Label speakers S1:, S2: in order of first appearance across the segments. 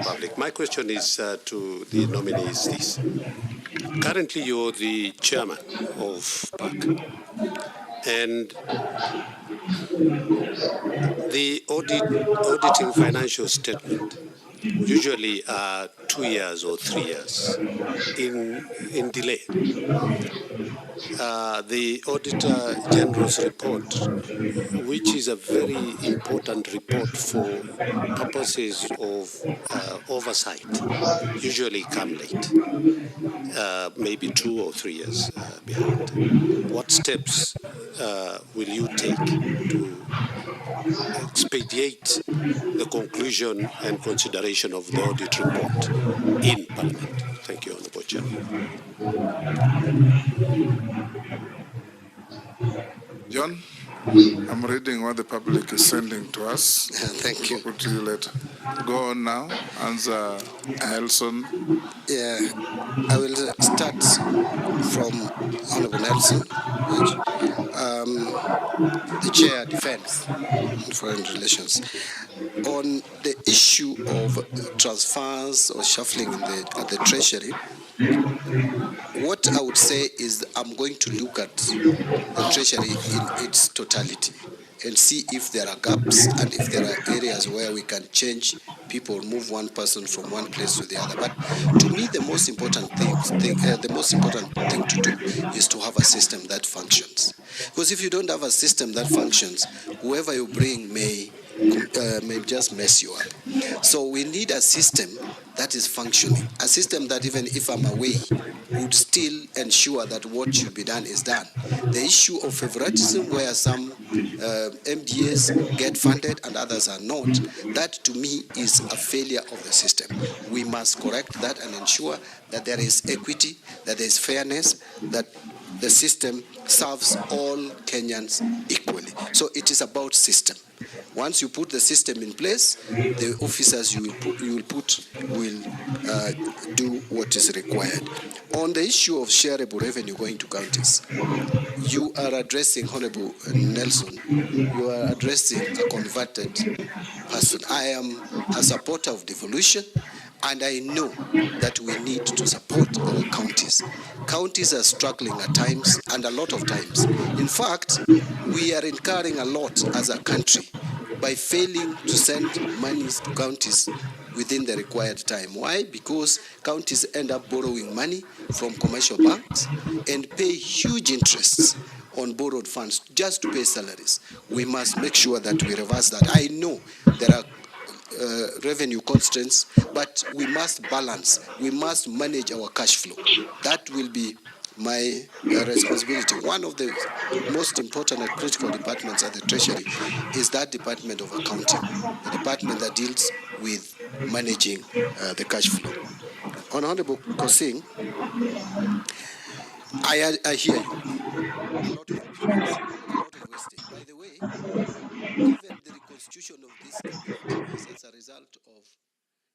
S1: Republic. My question is to the nominees this. Currently, you're the chairman of PAC, and the auditing financial statement usually are 2 years or 3 years in delay. The Auditor General's report, which is a very important report for purposes of oversight, usually come late, maybe 2 or 3 years behind. What steps will you take to expedite the conclusion and consideration of the audit report in Parliament? Thank you, Honourable Chairman.
S2: John, I'm reading what the public is sending to us.
S3: Thank you.
S2: Would you let go on now? Answer Nelson.
S3: Yeah, I will start from Honorable Nelson, the Chair Defense and Foreign Relations. On the issue of transfers or shuffling at the Treasury, what I would say is I'm going to look at the Treasury in its totality and see if there are gaps and if there are areas where we can change people, move one person from one place to the other. But to me, the most important thing to do is to have a system that functions. Because if you don't have a system that functions, whoever you bring may just mess you up. So we need a system that is functioning, a system that even if I'm away, would still ensure that what should be done is done. The issue of favoritism, where some MDAs get funded and others are not, that to me is a failure of the system. We must correct that and ensure that there is equity, that there is fairness, that the system serves all Kenyans equally. So it is about system. Once you put the system in place, the officers you will put will do what is required. On the issue of shareable revenue going to counties, you are addressing, Honorable Nelson, you are addressing a converted person. I am a supporter of devolution, and I know that we need to support our counties. Counties are struggling at times, and a lot of times. In fact, we are incurring a lot as a country by failing to send monies to counties within the required time. Why? Because counties end up borrowing money from commercial banks and pay huge interests on borrowed funds just to pay salaries. We must make sure that we reverse that. I know there are revenue constraints, but we must balance. We must manage our cash flow. That will be my responsibility. One of the most important and critical departments at the Treasury is that Department of Accounting, the department that deals with managing the cash flow. Honorable Kosing, I hear you. A lot of opulence, a lot of wastage. By the way, even the reconstitution of this cabinet is as a result of,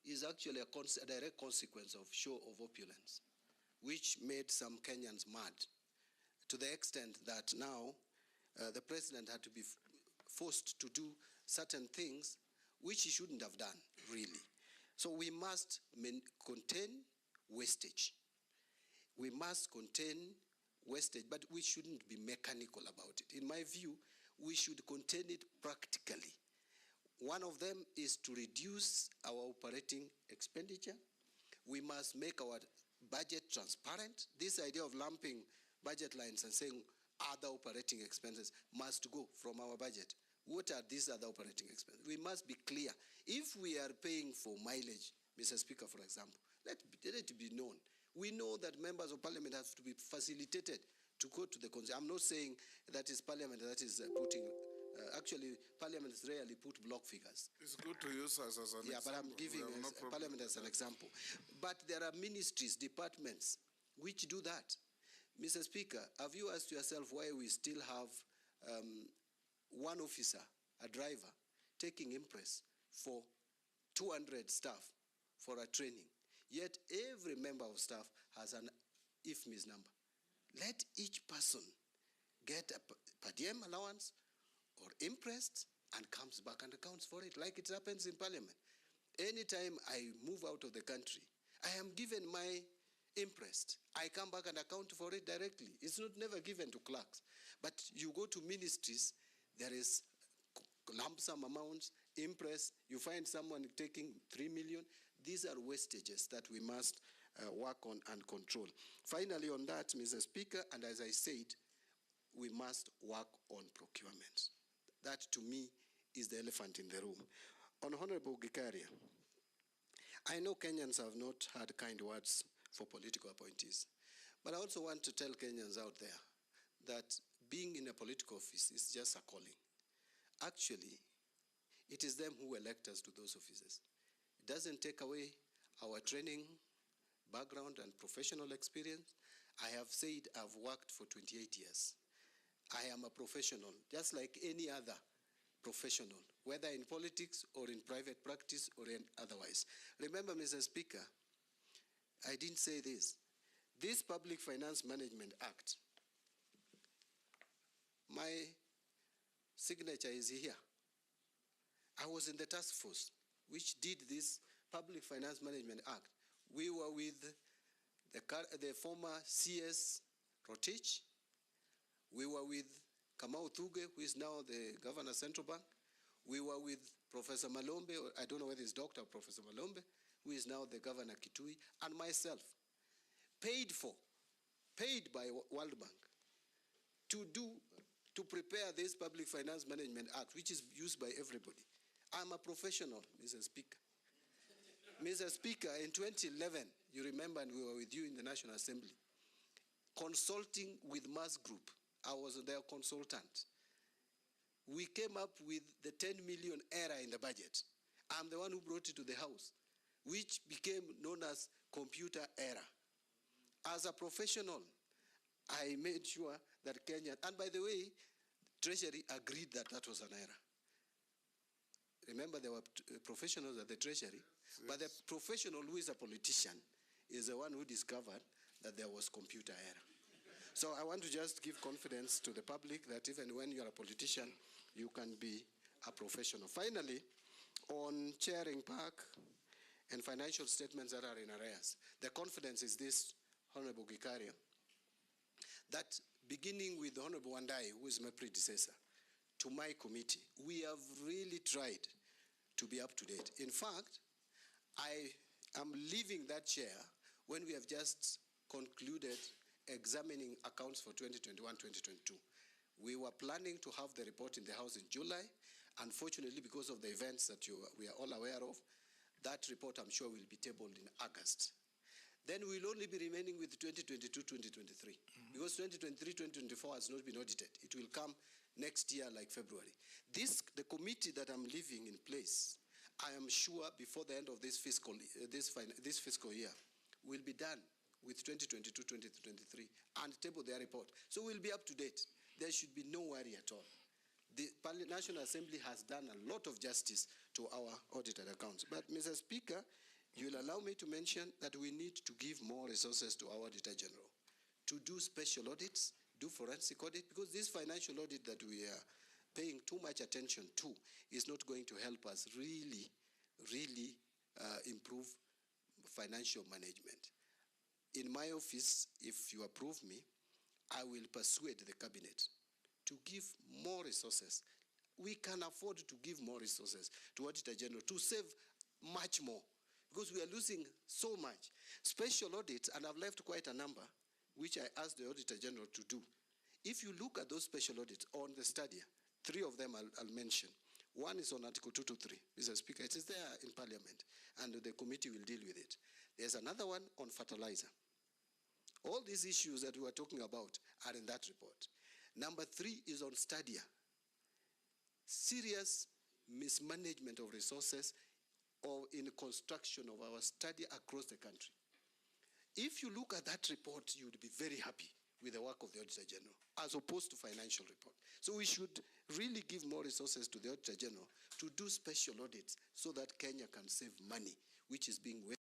S3: is actually a direct consequence of show of opulence, which made some Kenyans mad, to the extent that now the president had to be forced to do certain things which he shouldn't have done, really. So we must contain wastage. We must contain wastage, but we shouldn't be mechanical about it. In my view, we should contain it practically. One of them is to reduce our operating expenditure. We must make our budget transparent. This idea of lumping budget lines and saying other operating expenses must go from our budget. What are these other operating expenses? We must be clear. If we are paying for mileage, Mr. Speaker, for example, let it be known. We know that members of parliament have to be facilitated to go to the constituency. I'm not saying that is parliament that is putting, actually parliaments rarely put block figures.
S2: It's good to use us as an example.
S3: But I'm giving parliament as an example. But there are ministries, departments, which do that. Mr. Speaker, have you asked yourself why we still have one officer, a driver, taking impress for 200 staff for a training? Yet every member of staff has an IFMIS number. Let each person get a per diem allowance or impressed and comes back and accounts for it, like it happens in parliament. Anytime I move out of the country, I am given my imprest. I come back and account for it directly. It's not never given to clerks. But you go to ministries, there is lump sum amounts, imprest, you find someone taking 3 million. These are wastages that we must work on and control. Finally on that, Mr. Speaker, and as I said, we must work on procurement. That to me is the elephant in the room. On Honorable Gikaria, I know Kenyans have not had kind words for political appointees, but I also want to tell Kenyans out there that being in a political office is just a calling. Actually, it is them who elect us to those offices. It doesn't take away our training, background, and professional experience. I have said I've worked for 28 years. I am a professional, just like any other professional, whether in politics or in private practice or in otherwise. Remember, Mr. Speaker, I didn't say this. This Public Finance Management Act, my signature is here. I was in the task force which did this Public Finance Management Act. We were with the former CS Rotich. We were with Kamau Thuge, who is now the Governor of Central Bank. We were with Professor Malombe, or I don't know whether it's Dr. Professor Malombe, who is now the Governor Kitui, and myself, paid by World Bank to prepare this Public Finance Management Act, which is used by everybody. I'm a professional, Mr. Speaker. Mr. Speaker, in 2011, you remember, and we were with you in the National Assembly, consulting with Mass Group. I was their consultant. We came up with the 10 million error in the budget. I'm the one who brought it to the House, which became known as computer error. As a professional, I made sure that Kenya, and by the way, Treasury agreed that that was an error. Remember, there were professionals at the Treasury, yes. But the professional who is a politician is the one who discovered that there was computer error. So I want to just give confidence to the public that even when you're a politician, you can be a professional. Finally, on chairing PAC and financial statements that are in arrears, the confidence is this, Honorable Gikaria, that beginning with Honorable Wandai, who is my predecessor, to my committee, we have really tried to be up to date. In fact, I am leaving that chair when we have just concluded examining accounts for 2021-2022. We were planning to have the report in the House in July. Unfortunately, because of the events that we are all aware of, that report, I'm sure, will be tabled in August. Then we'll only be remaining with 2022-2023, because 2023-2024 has not been audited. It will come next year, like February. The committee that I'm leaving in place, I am sure before the end of this fiscal year, will be done with 2022-2023 and table their report. So we'll be up to date. There should be no worry at all. The National Assembly has done a lot of justice to our audited accounts. But, Mr. Speaker, you'll allow me to mention that we need to give more resources to our Auditor General to do special audits, do forensic audit, because this financial audit that we are paying too much attention to is not going to help us really improve financial management. In my office, if you approve me, I will persuade the cabinet to give more resources. We can afford to give more resources to Auditor General to save much more, because we are losing so much. Special audits, and I've left quite a number, which I asked the Auditor General to do. If you look at those special audits on the study, 3 of them I'll mention. One is on Article 223, Mr. Speaker. It is there in Parliament, and the committee will deal with it. There's another one on fertilizer. All these issues that we are talking about are in that report. Number 3 is on Stadia. Serious mismanagement of resources or in construction of our study across the country. If you look at that report, you would be very happy with the work of the Auditor General, as opposed to financial report. So we should really give more resources to the Auditor General to do special audits so that Kenya can save money, which is being wasted.